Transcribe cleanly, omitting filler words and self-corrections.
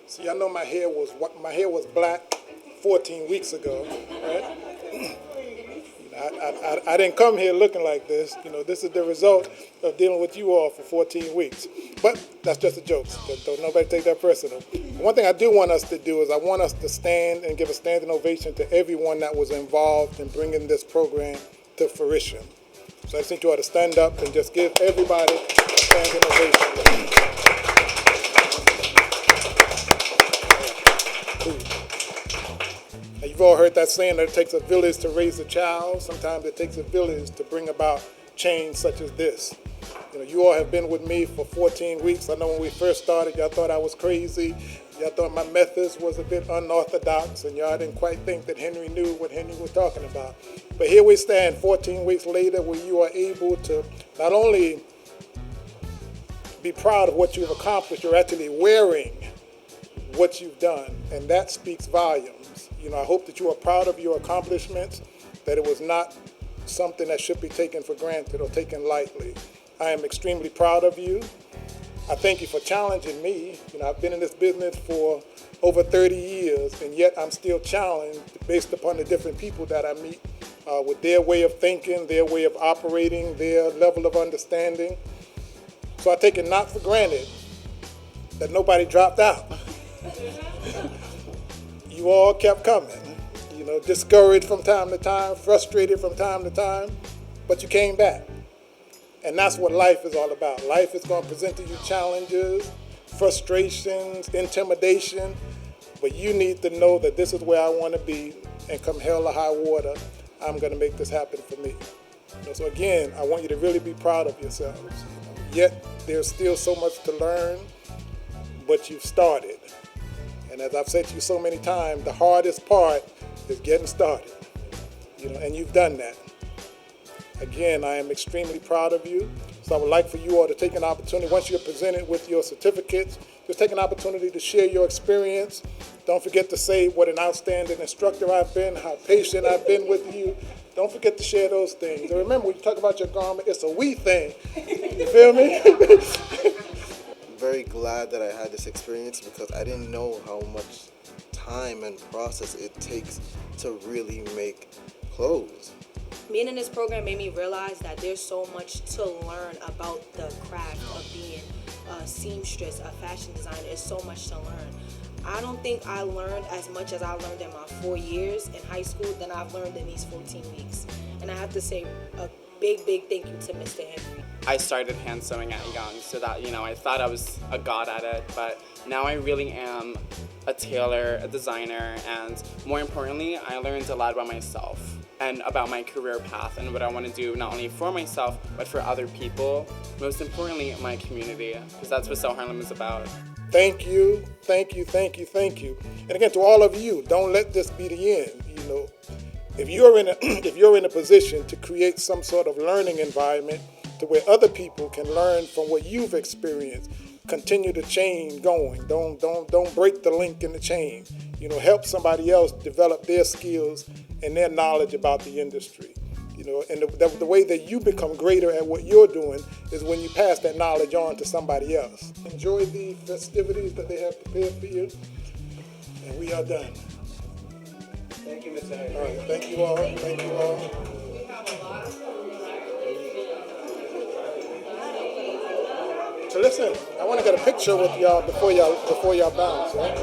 See, I know my hair was black 14 weeks ago, right? I didn't come here looking like this. This is the result of dealing with you all for 14 weeks. But that's just a joke. Don't nobody take that personal. One thing I do want us to do is I want us to stand and give a standing ovation to everyone that was involved in bringing this program to fruition. So I think you ought to stand up and just give everybody a standing ovation. Now, you've all heard that saying that it takes a village to raise a child. Sometimes it takes a village to bring about change such as this. You all have been with me for 14 weeks. I know when we first started, y'all thought I was crazy. Y'all thought my methods was a bit unorthodox, and y'all didn't quite think that Henry knew what Henry was talking about. But here we stand 14 weeks later where you are able to not only be proud of what you've accomplished, you're actually wearing what you've done, and that speaks volumes. I hope that you are proud of your accomplishments, that it was not something that should be taken for granted or taken lightly. I am extremely proud of you. I thank you for challenging me. I've been in this business for over 30 years, and yet I'm still challenged based upon the different people that I meet with their way of thinking, their way of operating, their level of understanding. So I take it not for granted that nobody dropped out. You all kept coming, discouraged from time to time, frustrated from time to time, but you came back. And that's what life is all about. Life is going to present to you challenges, frustrations, intimidation, but you need to know that this is where I want to be, and come hell or high water, I'm going to make this happen for me. So again, I want you to really be proud of yourselves. Yet there's still so much to learn, but you've started. And as I've said to you so many times, the hardest part is getting started, and you've done that. Again, I am extremely proud of you. So I would like for you all to take an opportunity, once you're presented with your certificates, just take an opportunity to share your experience. Don't forget to say what an outstanding instructor I've been, how patient I've been with you. Don't forget to share those things. And remember, when you talk about your garment, it's a we thing. You feel me? Very glad that I had this experience because I didn't know how much time and process it takes to really make clothes. Being in this program made me realize that there's so much to learn about the craft of being a seamstress, a fashion designer. There's so much to learn. I don't think I learned as much as I learned in my 4 years in high school than I've learned in these 14 weeks. And I have to say a big thank you to Mr. Henry. I started hand sewing at young, so that, I thought I was a god at it, but now I really am a tailor, a designer, and more importantly, I learned a lot about myself and about my career path and what I want to do not only for myself, but for other people, most importantly, my community, because that's what SoHarlem is about. Thank you. And again, to all of you, don't let this be the end. If you're in a position to create some sort of learning environment to where other people can learn from what you've experienced, continue the chain going. Don't break the link in the chain. Help somebody else develop their skills and their knowledge about the industry. And the way that you become greater at what you're doing is when you pass that knowledge on to somebody else. Enjoy the festivities that they have prepared for you, and we are done. Thank you, Mr. Henry. All right, thank you all. So listen, I want to get a picture with y'all before y'all bounce, right?